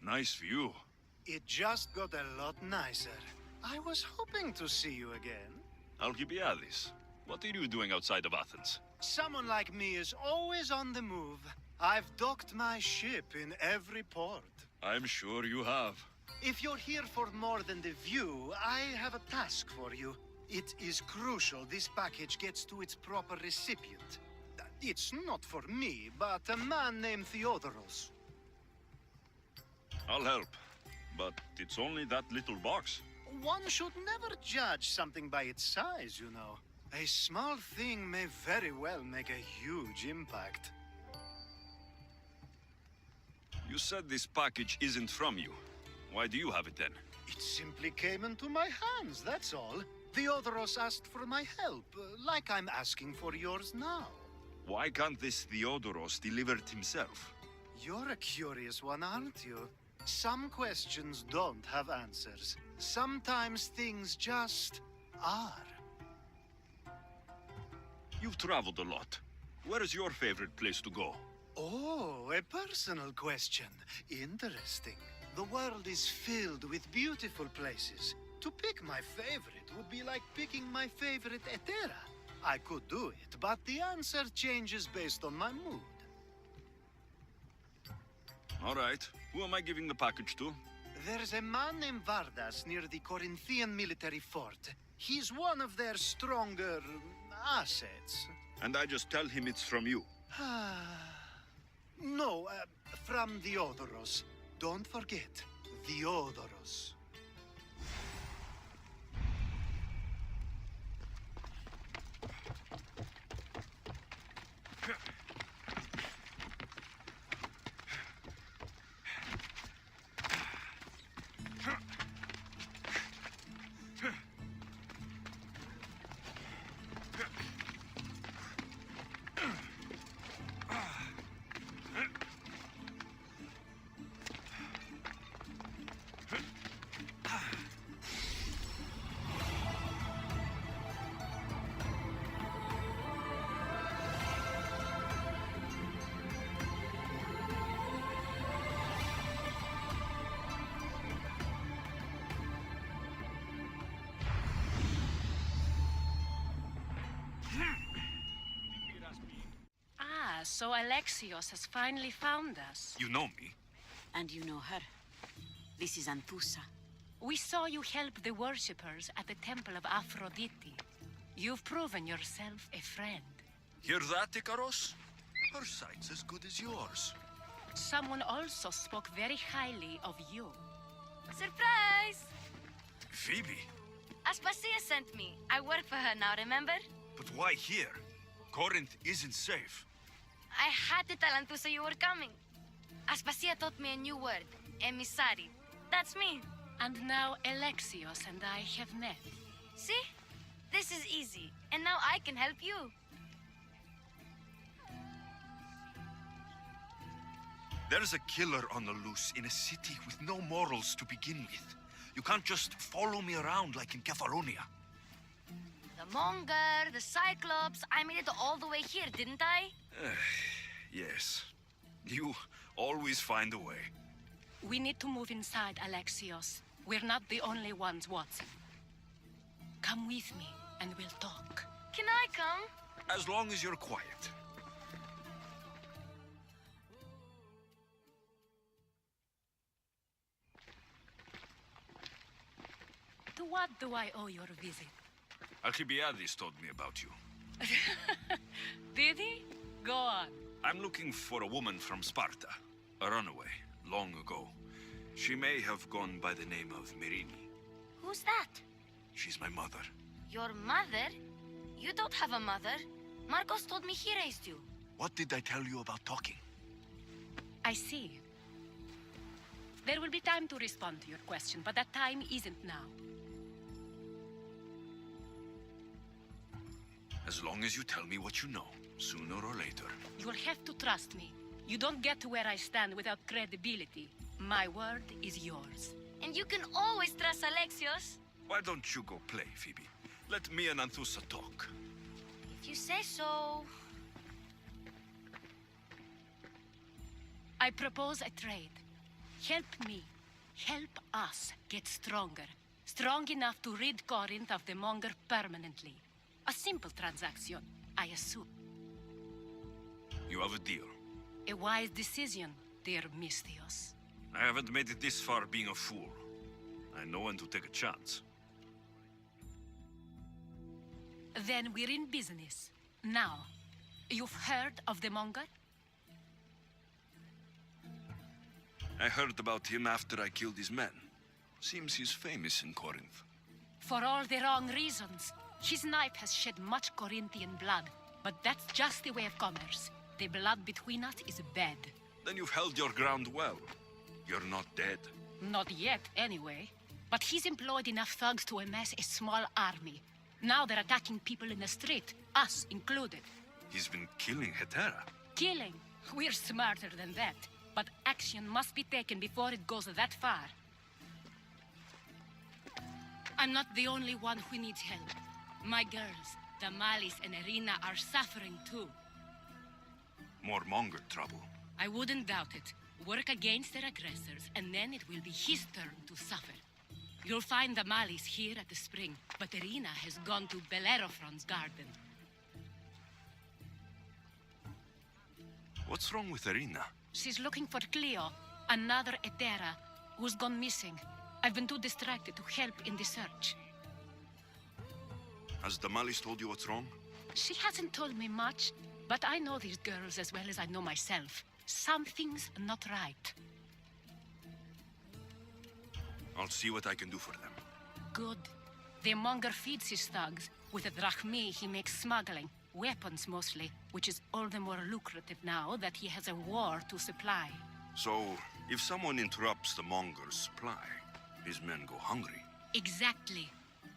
Nice view. It just got a lot nicer. I was hoping to see you again. Alcibiades, what are you doing outside of Athens? Someone like me is always on the move. I've docked my ship in every port. I'm sure you have. If you're here for more than the view, I have a task for you. It is crucial this package gets to its proper recipient. It's not for me, but a man named Theodoros. I'll help, but it's only that little box. One should never judge something by its size, you know. A small thing may very well make a huge impact. You said this package isn't from you. Why do you have it then? It simply came into my hands, that's all. Theodoros asked for my help, like I'm asking for yours now. Why can't this Theodoros deliver it himself? You're a curious one, aren't you? Some questions don't have answers. Sometimes things just are. You've traveled a lot. Where is your favorite place to go? Oh, a personal question. Interesting. The world is filled with beautiful places. To pick my favorite would be like picking my favorite Etera. I could do it, but the answer changes based on my mood. All right. Who am I giving the package to? There's a man named Vardas near the Corinthian military fort. He's one of their stronger assets. And I just tell him it's from you. No, from Theodoros. Don't forget, Theodoros. So Alexios has finally found us. You know me. And you know her. This is Anthusa. We saw you help the worshippers at the temple of Aphrodite. You've proven yourself a friend. Hear that, Ikaros? Her sight's as good as yours. Someone also spoke very highly of you. Surprise! Phoebe? Aspasia sent me. I work for her now, remember? But why here? Corinth isn't safe. I had to tell Anthusa you were coming. Aspasia taught me a new word. Emissary. That's me. And now Alexios and I have met. See? This is easy. And now I can help you. There's a killer on the loose in a city with no morals to begin with. You can't just follow me around like in Kepharonia. The Monger, the Cyclops. I made it all the way here, didn't I? Yes. You always find a way. We need to move inside, Alexios. We're not the only ones, Watson. Come with me, and we'll talk. Can I come? As long as you're quiet. To what do I owe your visit? Alcibiades told me about you. Did he? Go on. I'm looking for a woman from Sparta. A runaway, long ago. She may have gone by the name of Myrine. Who's that? She's my mother. Your mother? You don't have a mother. Marcos told me he raised you. What did I tell you about talking? I see. There will be time to respond to your question, but that time isn't now. As long as you tell me what you know, sooner or later. You'll have to trust me. You don't get to where I stand without credibility. My word is yours. And you can always trust Alexios. Why don't you go play, Phoebe? Let me and Anthusa talk. If you say so. I propose a trade. Help me. Help us get stronger. Strong enough to rid Corinth of the Monger permanently. A simple transaction, I assume. You have a deal. A wise decision, dear Misthios. I haven't made it this far being a fool. I know when to take a chance. Then we're in business. Now, you've heard of the Monger? I heard about him after I killed his men. Seems he's famous in Corinth. For all the wrong reasons. His knife has shed much Corinthian blood, but that's just the way of commerce. The blood between us is bad. Then you've held your ground well. You're not dead. Not yet, anyway. But he's employed enough thugs to amass a small army. Now they're attacking people in the street, us included. He's been killing Hetera. Killing? We're smarter than that. But action must be taken before it goes that far. I'm not the only one who needs help. My girls, Damalis and Irina, are suffering too. More Monger trouble. I wouldn't doubt it. Work against their aggressors, and then it will be his turn to suffer. You'll find Damalis here at the spring, but Irina has gone to Bellerophon's garden. What's wrong with Irina? She's looking for Cleo, another Hetera, who's gone missing. I've been too distracted to help in the search. Has Damalis told you what's wrong? She hasn't told me much, but I know these girls as well as I know myself. Something's not right. I'll see what I can do for them. Good. The Monger feeds his thugs. With the drachmi, he makes smuggling. Weapons, mostly, which is all the more lucrative now that he has a war to supply. So, if someone interrupts the Monger's supply, his men go hungry. Exactly.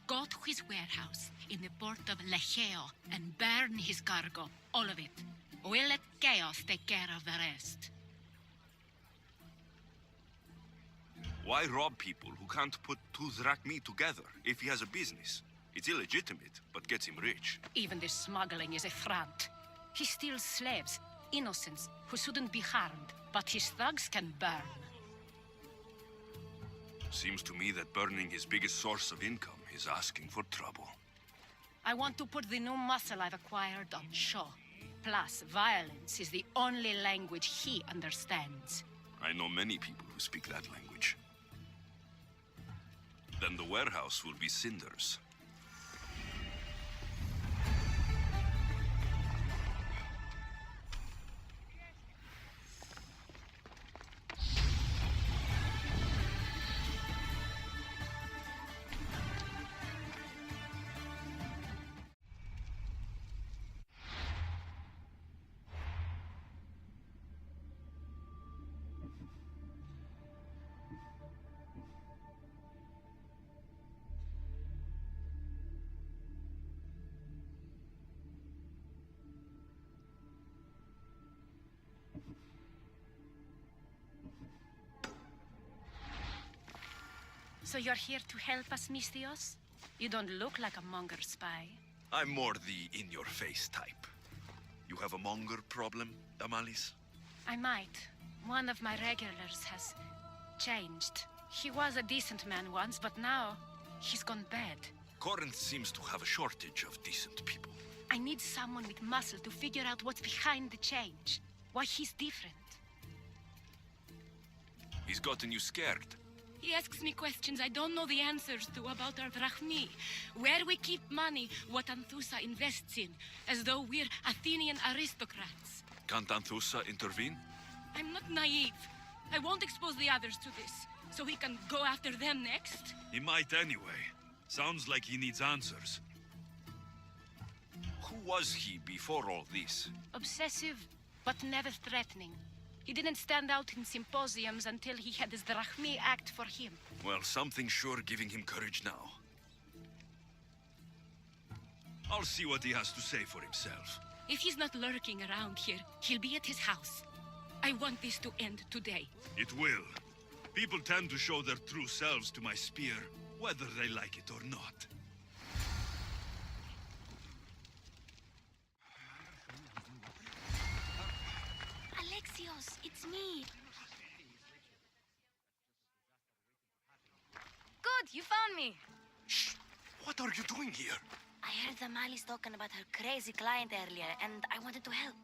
Go to his warehouse in the port of Lecheo and burn his cargo, all of it. We'll let chaos take care of the rest. Why rob people who can't put two drachmi together if he has a business? It's illegitimate, but gets him rich. Even the smuggling is a front. He steals slaves, innocents, who shouldn't be harmed, but his thugs can burn. Seems to me that burning his biggest source of income is asking for trouble. I want to put the new muscle I've acquired on show. Plus, violence is the only language he understands. I know many people who speak that language. Then the warehouse will be cinders. So you're here to help us, Misthios? You don't look like a Monger spy. I'm more the in-your-face type. You have a Monger problem, Damalis? I might. One of my regulars has changed. He was a decent man once, but now he's gone bad. Corinth seems to have a shortage of decent people. I need someone with muscle to figure out what's behind the change. Why he's different. He's gotten you scared. He asks me questions I don't know the answers to about our drachmi, where we keep money, what Anthusa invests in, as though we're Athenian aristocrats. Can't Anthusa intervene? I'm not naive. I won't expose the others to this, so he can go after them next. He might anyway. Sounds like he needs answers. Who was he before all this? Obsessive, but never threatening. He didn't stand out in symposiums until he had his drachmi act for him. Well, something's sure giving him courage now. I'll see what he has to say for himself. If he's not lurking around here, he'll be at his house. I want this to end today. It will. People tend to show their true selves to my spear, whether they like it or not. Alexios, it's me. you found me. Shh! What are you doing here? I heard the Mali's talking about her crazy client earlier, and I wanted to help.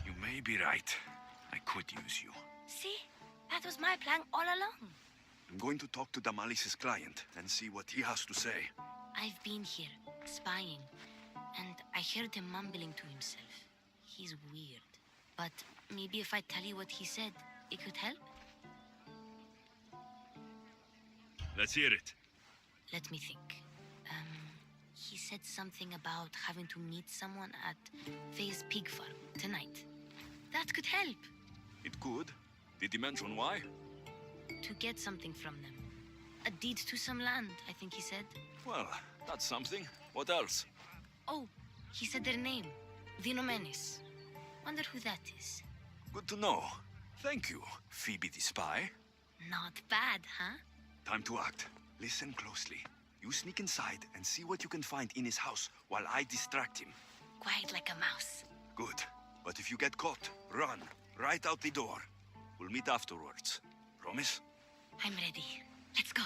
You may be right. I could use you. See? That was my plan all along. I'm going to talk to Damalis's client and see what he has to say. I've been here, spying, and I heard him mumbling to himself. He's weird. But maybe if I tell you what he said, it could help? Let's hear it. Let me think. He said something about having to meet someone at Faye's pig farm tonight. That could help. It could. Did he mention why? To get something from them. A deed to some land, I think he said. Well, that's something. What else? Oh, he said their name. Vinomenes. Wonder who that is. Good to know. Thank you, Phoebe the spy. Not bad, huh? Time to act. Listen closely. You sneak inside and see what you can find in his house while I distract him. Quiet like a mouse. Good. But if you get caught, run. Right out the door. We'll meet afterwards. Promise? I'm ready. Let's go.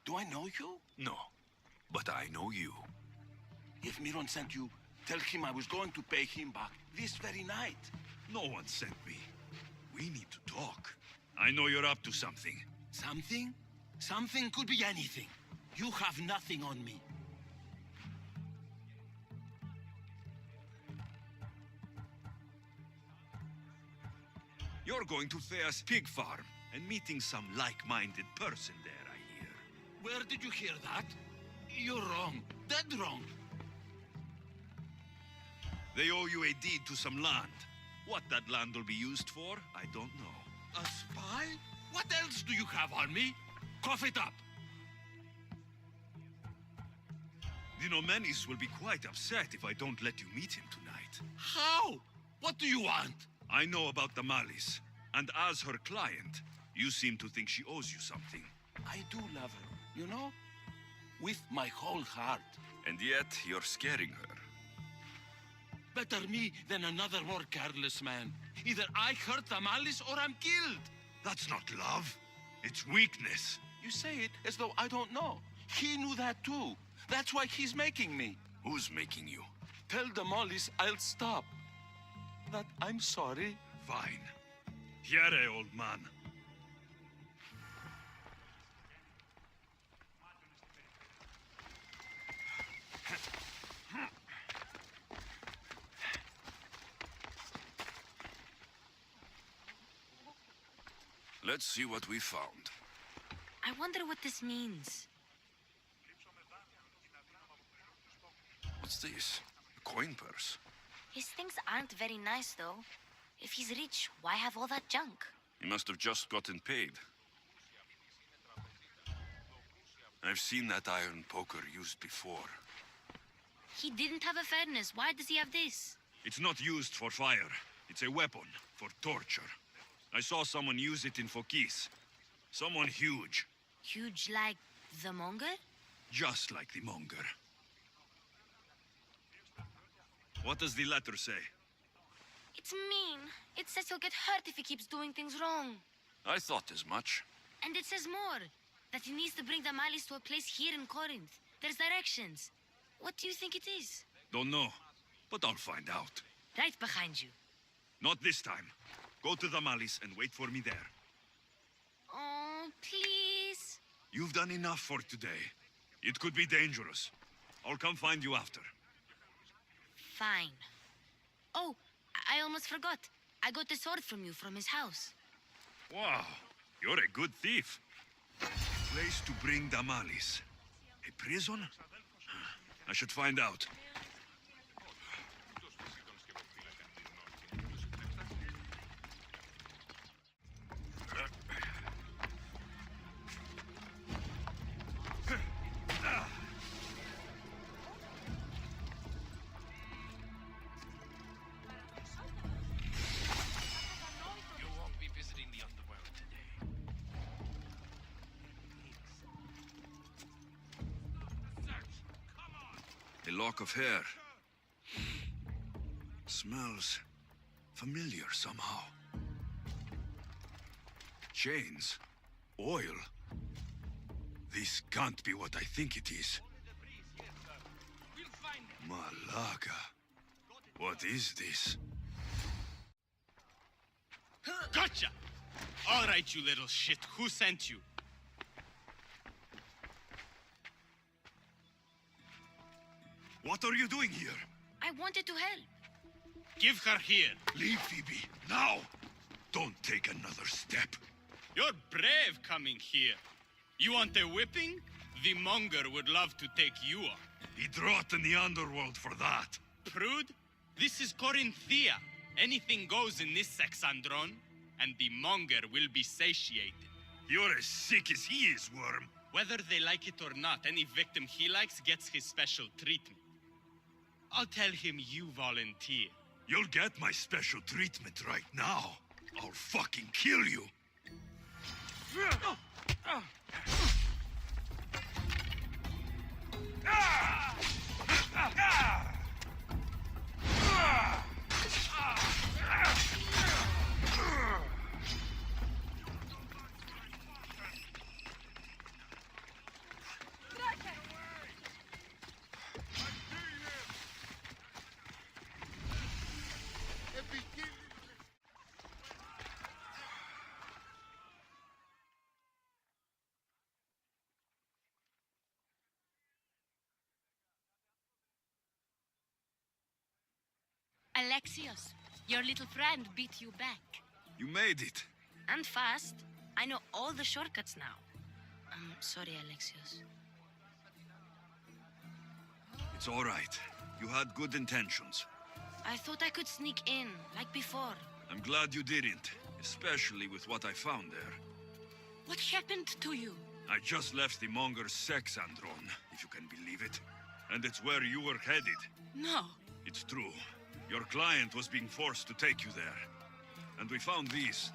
Do I know you? No. But I know you. If Miron sent you, tell him I was going to pay him back this very night. No one sent me. We need to talk. I know you're up to something. Something? Something could be anything. You have nothing on me. You're going to Thea's pig farm and meeting some like-minded person there, I hear. Where did you hear that? You're wrong. Dead wrong. They owe you a deed to some land. What that land will be used for, I don't know. A spy? What else do you have on me? Cough it up. Vinomenes will be quite upset if I don't let you meet him tonight. How? What do you want? I know about the Malis, and as her client, you seem to think she owes you something. I do love her, you know? With my whole heart. And yet, you're scaring her. Better me than another more careless man. Either I hurt the Malis or I'm killed. That's not love. It's weakness. You say it as though I don't know. He knew that too. That's why he's making me. Who's making you? Tell the Malis I'll stop. That I'm sorry. Fine. Here, old man. Let's see what we found. I wonder what this means. What's this? A coin purse. His things aren't very nice, though. If he's rich, why have all that junk? He must have just gotten paid. I've seen that iron poker used before. He didn't have a furnace. Why does he have this? It's not used for fire. It's a weapon for torture. I saw someone use it in Fokis. Someone huge. Huge like the monger? Just like the monger. What does the letter say? It's mean. It says he'll get hurt if he keeps doing things wrong. I thought as much. And it says more. That he needs to bring the Malis to a place here in Corinth. There's directions. What do you think it is? Don't know, but I'll find out. Right behind you. Not this time. Go to the Malis and wait for me there. Oh, please. You've done enough for today. It could be dangerous. I'll come find you after. Fine. Oh, I almost forgot. I got the sword from you from his house. Wow, you're a good thief. A place to bring the Malis. A prison? I should find out. You won't be visiting the underworld today. lock of hair. Smells familiar somehow. Chains. Oil. This can't be what I think it is. Malaga. What is this? Gotcha! All right, you little shit. Who sent you? What are you doing here? I wanted to help. Give her here. Leave, Phoebe, now! Don't take another step. You're brave coming here. You want a whipping? The monger would love to take you on. He'd rot in the underworld for that. Prude, this is Corinthia. Anything goes in this sexandron, and the monger will be satiated. You're as sick as he is, Worm. Whether they like it or not, any victim he likes gets his special treatment. I'll tell him you volunteer. You'll get my special treatment right now. I'll fucking kill you. Alexios, your little friend beat you back. You made it. And fast. I know all the shortcuts now. I'm sorry, Alexios. It's all right. You had good intentions. I thought I could sneak in, like before. I'm glad you didn't, especially with what I found there. What happened to you? I just left the monger's sex andron, if you can believe it. And it's where you were headed. No. It's true. Your client was being forced to take you there. And we found these.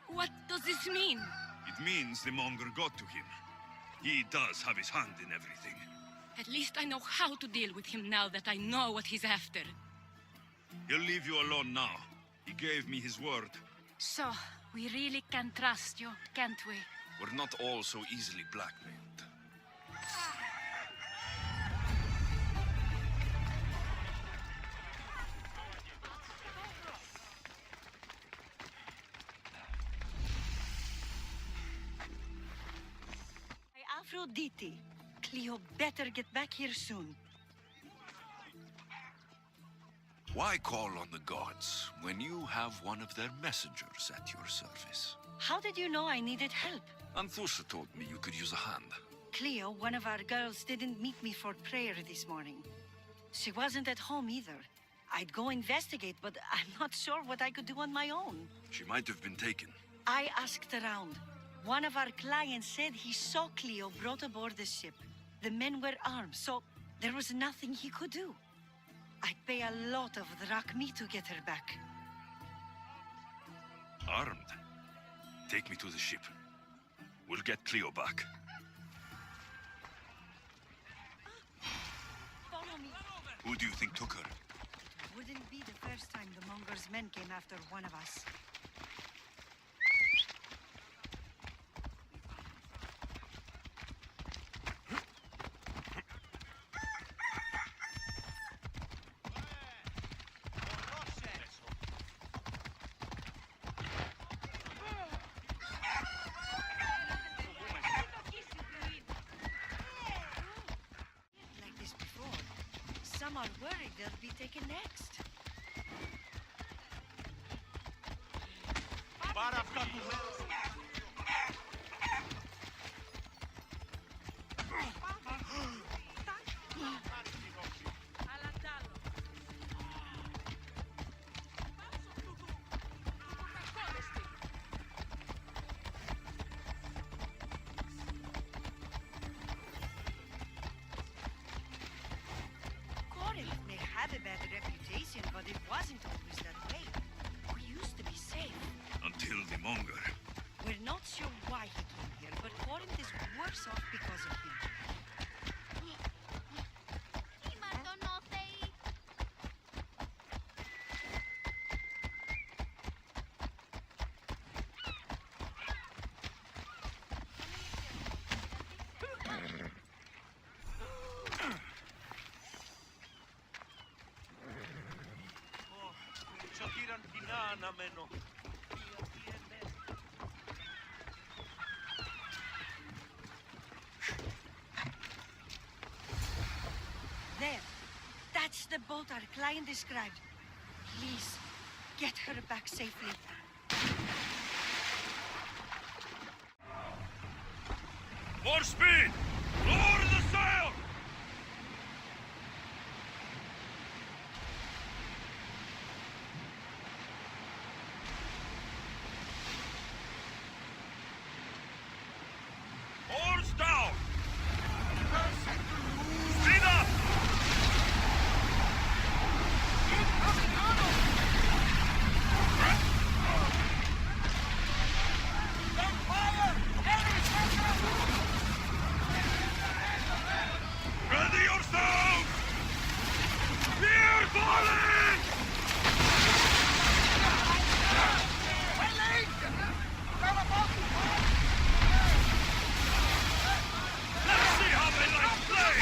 What does this mean? It means the monger got to him. He does have his hand in everything. At least I know how to deal with him now that I know what he's after. He'll leave you alone now. He gave me his word. So, we really can trust you, can't we? We're not all so easily blackmailed. Aphrodite. Cleo better get back here soon. Why call on the gods when you have one of their messengers at your service? How did you know I needed help? Anthusa told me you could use a hand. Cleo, one of our girls, didn't meet me for prayer this morning. She wasn't at home either. I'd go investigate, but I'm not sure what I could do on my own. She might have been taken. I asked around. One of our clients said he saw Cleo brought aboard the ship. The men were armed, so there was nothing he could do. I'd pay a lot of drachmi to get her back. Armed? Take me to the ship. We'll get Cleo back. Follow me. Who do you think took her? Wouldn't be the first time the Monger's men came after one of us. Some are worried they'll be taken next. Had a bad reputation, but it wasn't always that way. We used to be safe. Until the monger. There. That's the boat our client described. Please, get her back safely. More speed! Lower the sail! Oars down! Speed up! Ready yourselves! We're falling! Let's see how they like to play!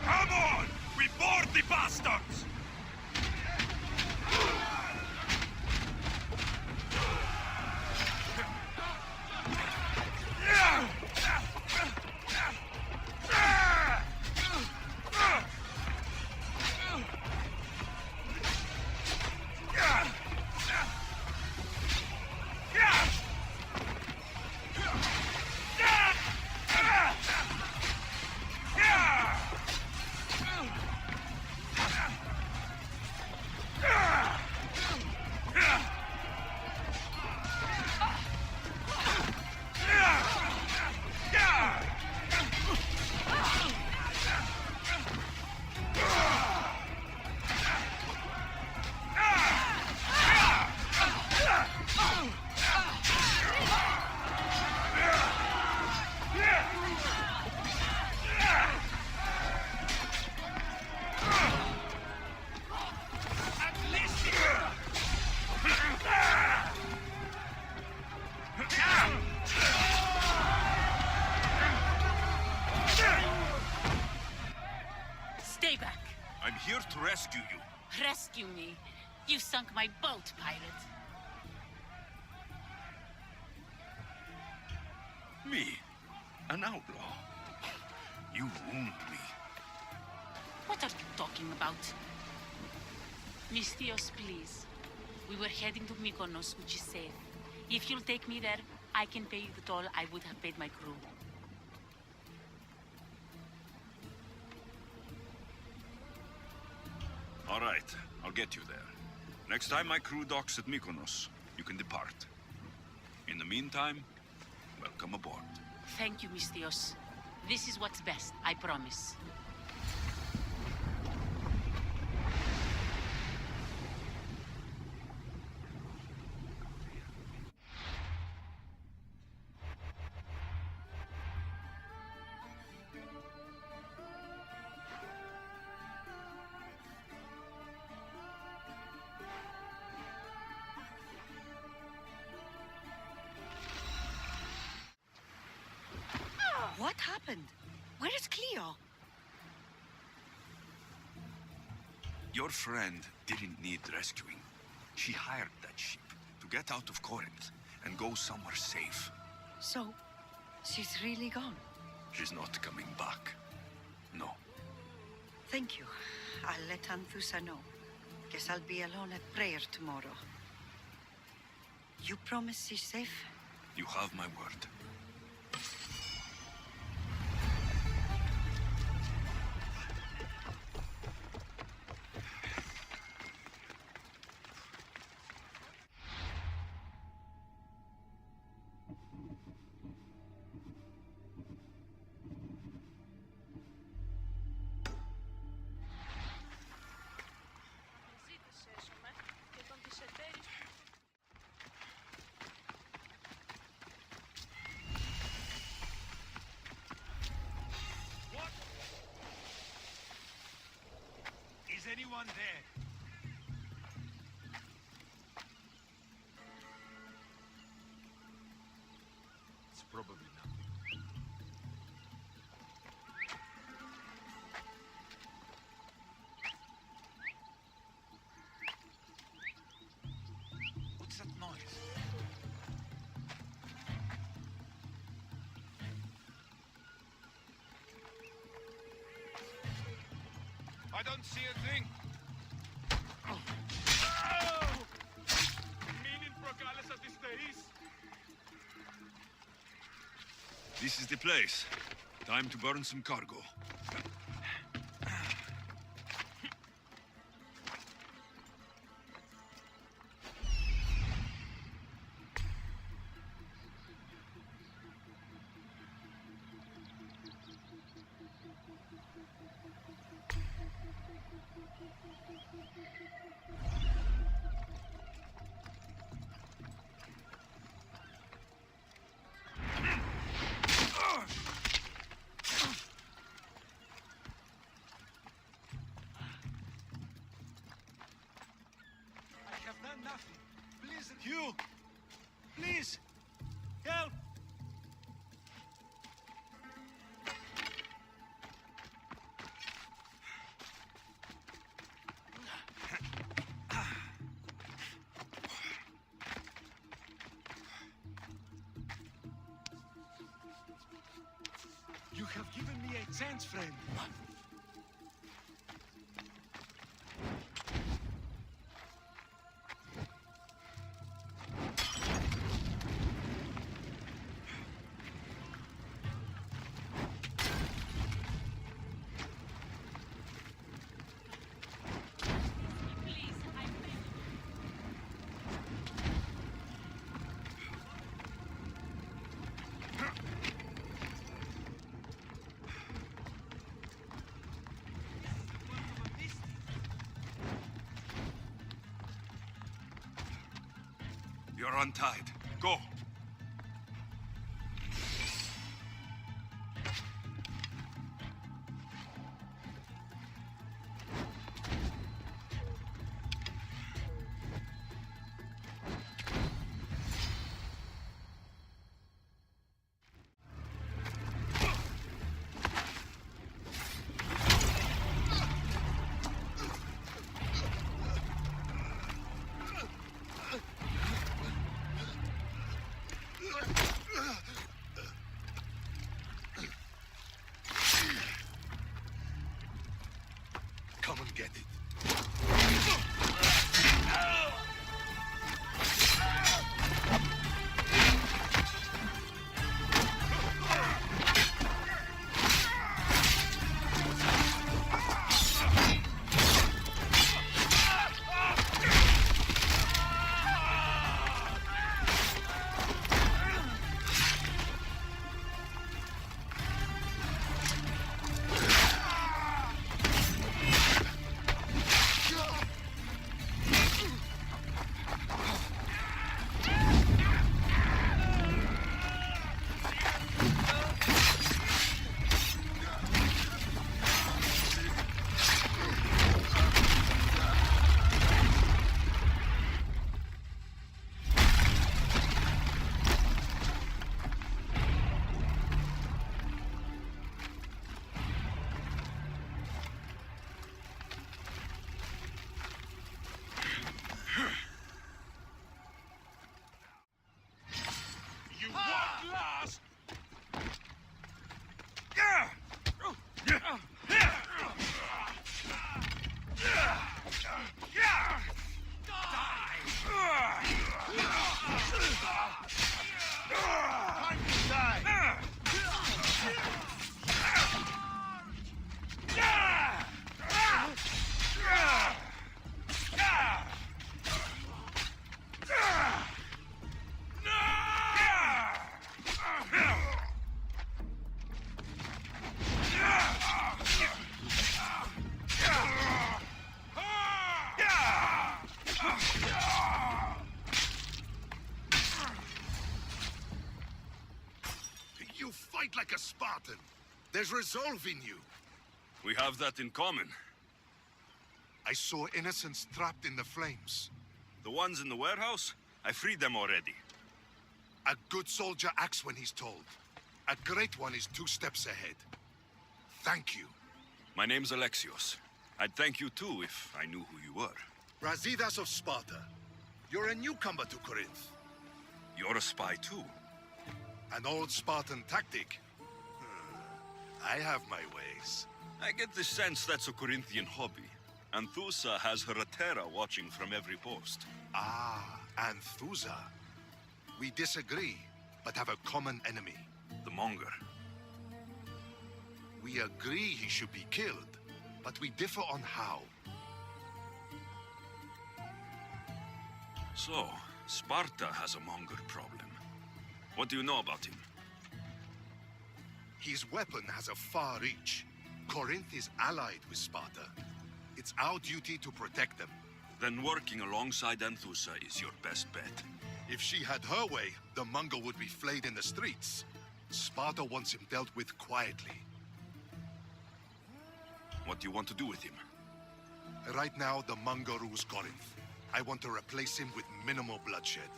Come on! We board the bastards! Stay back. I'm here to rescue you. Rescue me. You sunk my boat, pirate. Me? An outlaw? You wound me. What are you talking about? Misthios, please. We were heading to Mykonos, which is safe. If you'll take me there, I can pay you the toll I would have paid my crew. All right, I'll get you there. Next time my crew docks at Mykonos, you can depart. In the meantime, welcome aboard. Thank you, Misthios. This is what's best, I promise. What happened? Where is Cleo? Your friend didn't need rescuing. She hired that ship to get out of Corinth and go somewhere safe. So, she's really gone. She's not coming back. No. Thank you. I'll let Anthusa know. Guess I'll be alone at prayer tomorrow. You promise she's safe? You have my word. anyone there? It's probably not. What's that noise? I don't see a thing. This is the place. Time to burn some cargo. You! Please! Help! You have given me a chance, friend. You're untied. Go. Come and get it. You fight like a Spartan. There's resolve in you. We have that in common. I saw innocents trapped in the flames. The ones in the warehouse? I freed them already. A good soldier acts when he's told. A great one is 2 steps ahead. Thank you. My name's Alexios. I'd thank you too if I knew who you were. Brasidas of Sparta. You're a newcomer to Corinth. You're a spy too. An old Spartan tactic. I have my ways. I get the sense that's a Corinthian hobby. Anthusa has her Atera watching from every post. Ah, Anthusa. We disagree, but have a common enemy. The Monger. We agree he should be killed, but we differ on how. So, Sparta has a Monger problem. What do you know about him? His weapon has a far reach. Corinth is allied with Sparta. It's our duty to protect them. Then working alongside Anthusa is your best bet. If she had her way, the Monger would be flayed in the streets. Sparta wants him dealt with quietly. What do you want to do with him? Right now, the Monger rules Corinth. I want to replace him with minimal bloodshed.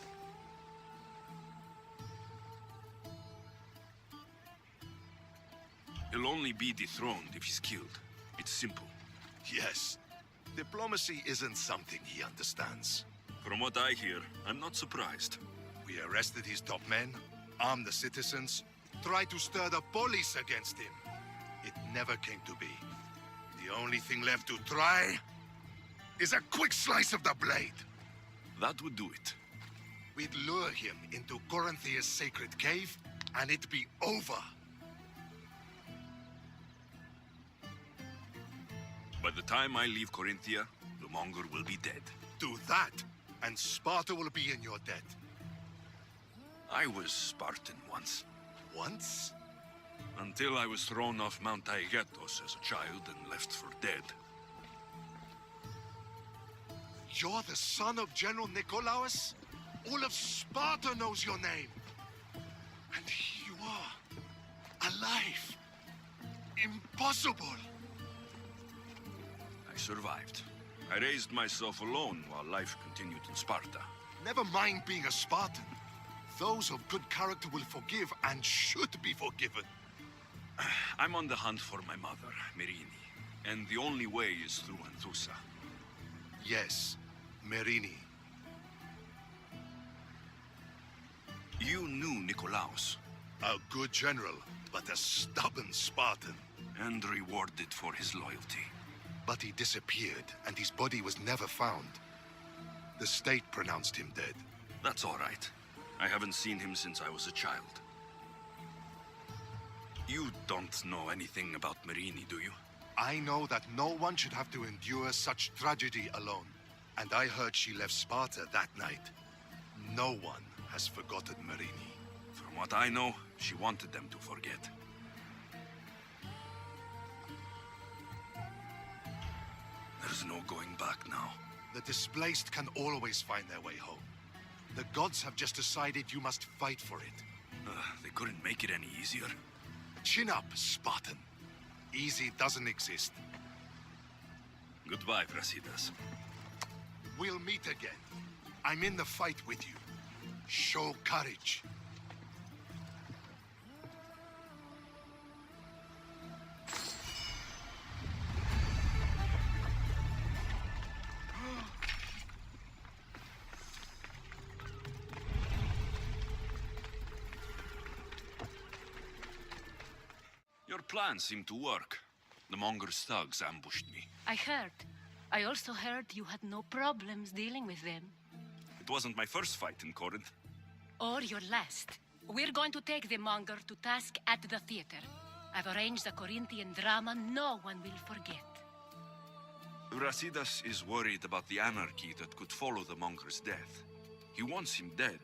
He'll only be dethroned if he's killed. It's simple. Yes. Diplomacy isn't something he understands. From what I hear, I'm not surprised. We arrested his top men, armed the citizens, tried to stir the police against him. It never came to be. The only thing left to try is a quick slice of the blade. That would do it. We'd lure him into Corinthia's sacred cave, and it'd be over. By the time I leave Corinthia, the Monger will be dead. Do that, and Sparta will be in your debt. I was Spartan once. Once? Until I was thrown off Mount Aegetos as a child and left for dead. You're the son of General Nikolaos? All of Sparta knows your name. And here you are, alive. Impossible. I survived. I raised myself alone while life continued in Sparta. Never mind being a Spartan. Those of good character will forgive and should be forgiven. I'm on the hunt for my mother, Merini. And the only way is through Anthusa. Yes, Merini. You knew Nikolaos. A good general, but a stubborn Spartan. And rewarded for his loyalty. But he disappeared, and his body was never found. The state pronounced him dead. That's all right. I haven't seen him since I was a child. You don't know anything about Merini, do you? I know that no one should have to endure such tragedy alone. And I heard she left Sparta that night. No one has forgotten Merini. From what I know, she wanted them to forget. There's no going back now. The displaced can always find their way home. The gods have just decided you must fight for it. They couldn't make it any easier. Chin up, Spartan. Easy doesn't exist. Goodbye, Brasidas. We'll meet again. I'm in the fight with you. Show courage. Your plan seemed to work. The Monger's thugs ambushed me. I heard. I also heard you had no problems dealing with them. It wasn't my first fight in Corinth. Or your last. We're going to take the Monger to task at the theater. I've arranged a Corinthian drama no one will forget. Brasidas is worried about the anarchy that could follow the Monger's death. He wants him dead,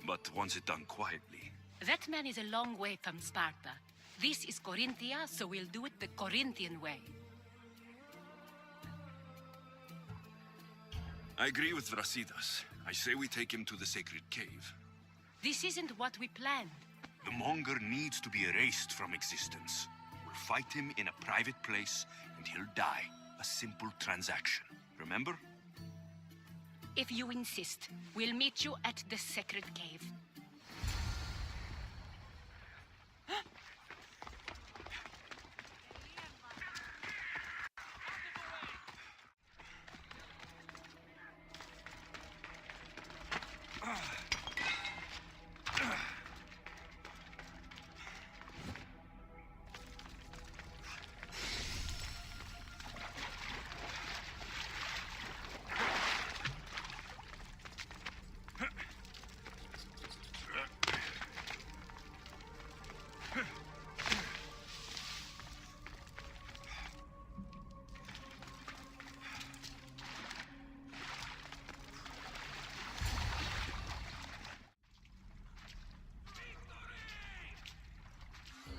but wants it done quietly. That man is a long way from Sparta. This is Corinthia, so we'll do it the Corinthian way. I agree with Brasidas. I say we take him to the sacred cave. This isn't what we planned. The Monger needs to be erased from existence. We'll fight him in a private place, and he'll die. A simple transaction. Remember? If you insist, we'll meet you at the sacred cave.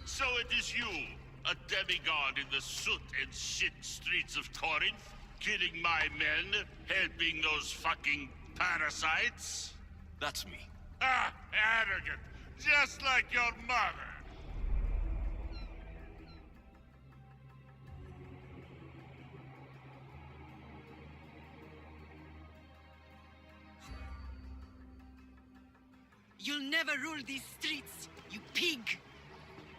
So it is you, a demigod in the soot and shit streets of Corinth, killing my men, helping those fucking parasites? That's me. Ah, arrogant, just like your mother. You'll never rule these streets, you pig!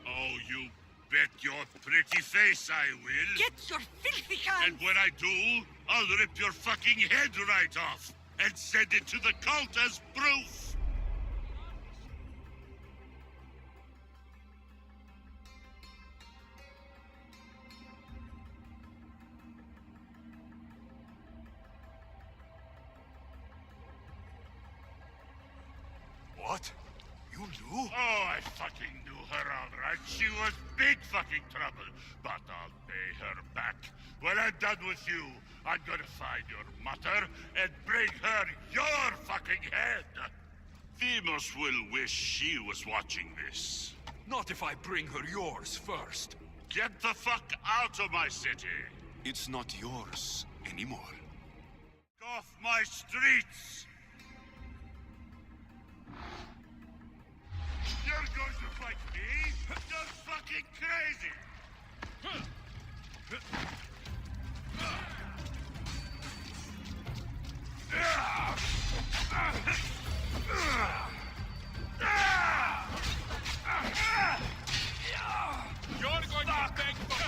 Oh, you bet your pretty face I will. Get your filthy hands! And when I do, I'll rip your fucking head right off and send it to the cult as proof. What? You knew? Oh, I fucking knew her all right. She was big fucking trouble. But I'll pay her back. When I'm done with you, I'm gonna find your mother and bring her your fucking head. Demos will wish she was watching this. Not if I bring her yours first. Get the fuck out of my city. It's not yours anymore. Off my streets. You're going to fight me? You're fucking crazy! You're going to beg for...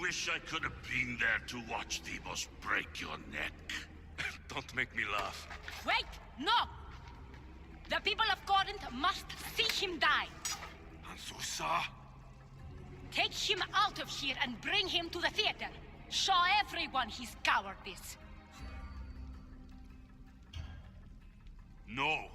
wish I could have been there to watch Demos break your neck. Don't make me laugh. Wait! No! The people of Corinth must see him die. Anthusa? Take him out of here and bring him to the theater. Show everyone his cowardice. No.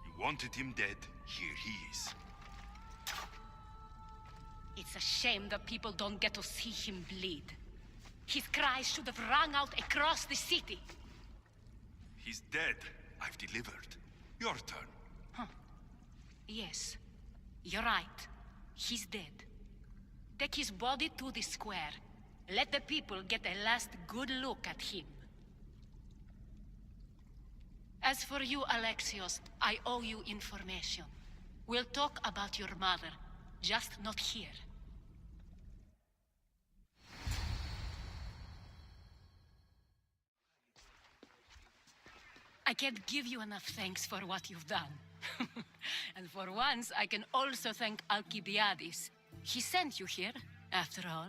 You wanted him dead. Here he is. It's a shame the people don't get to see him bleed. His cries should have rung out across the city. He's dead. I've delivered. Your turn. Yes, you're right. He's dead. Take his body to the square. Let the people get a last good look at him. As for you, Alexios, I owe you information. We'll talk about your mother, just not here. I can't give you enough thanks for what you've done. And for once, I can also thank Alcibiades. He sent you here, after all.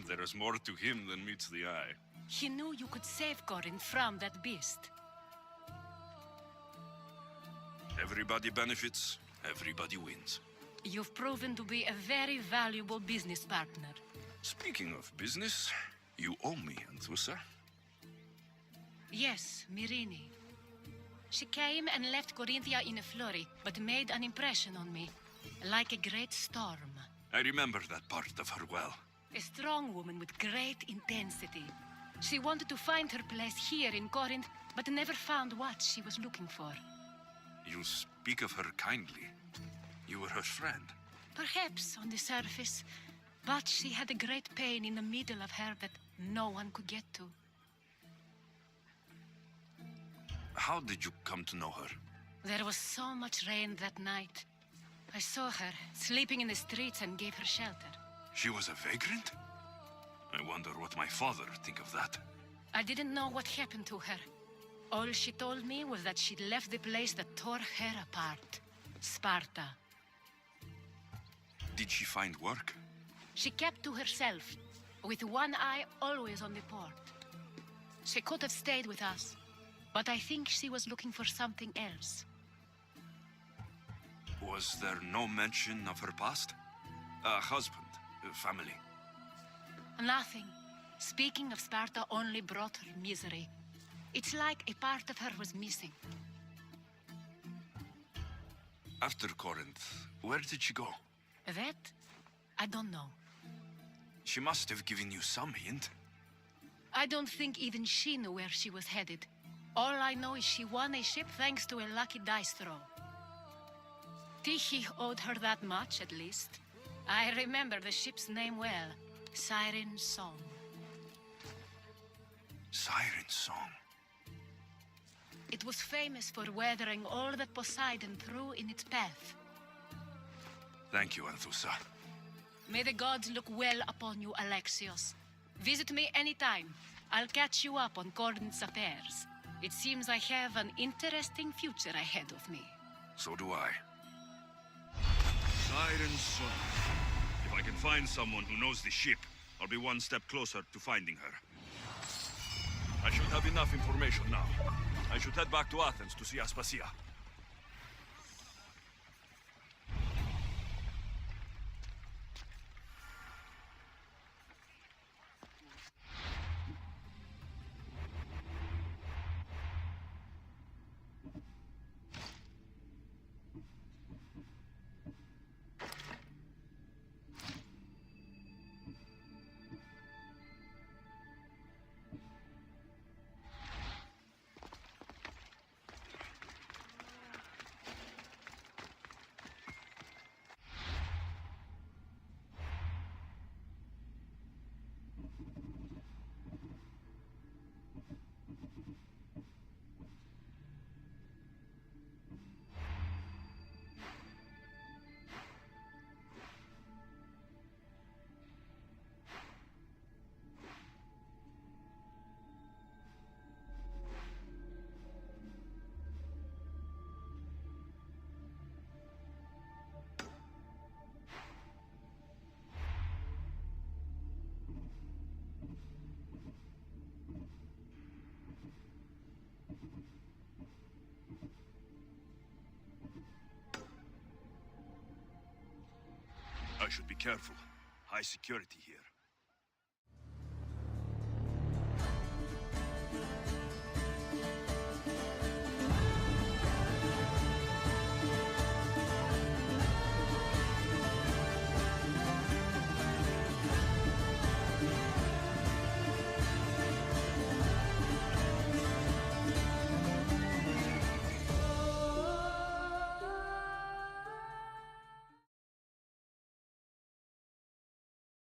There is more to him than meets the eye. He knew you could save Corinth from that beast. Everybody benefits, everybody wins. You've proven to be a very valuable business partner. Speaking of business, you owe me, Anthusa. Yes, Myrine. She came and left Corinthia in a flurry, but made an impression on me, like a great storm. I remember that part of her well. A strong woman with great intensity. She wanted to find her place here in Corinth, but never found what she was looking for. You speak of her kindly. You were her friend. Perhaps on the surface, but she had a great pain in the middle of her that no one could get to. How did you come to know her? There was so much rain that night. I saw her, sleeping in the streets, and gave her shelter. She was a vagrant? I wonder what my father would think of that. I didn't know what happened to her. All she told me was that she'd left the place that tore her apart. Sparta. Did she find work? She kept to herself, with one eye always on the port. She could have stayed with us, but I think she was looking for something else. Was there no mention of her past? A husband, a family? Nothing. Speaking of Sparta only brought her misery. It's like a part of her was missing. After Corinth, where did she go? That? I don't know. She must have given you some hint. I don't think even she knew where she was headed. All I know is she won a ship thanks to a lucky dice throw. Tyche owed her that much, at least. I remember the ship's name well. Siren Song. Siren Song. It was famous for weathering all that Poseidon threw in its path. Thank you, Anthusa. May the gods look well upon you, Alexios. Visit me anytime. I'll catch you up on Corinth's affairs. It seems I have an interesting future ahead of me. So do I. Siren Song. If I can find someone who knows the ship, I'll be one step closer to finding her. I should have enough information now. I should head back to Athens to see Aspasia. should be careful. High security here.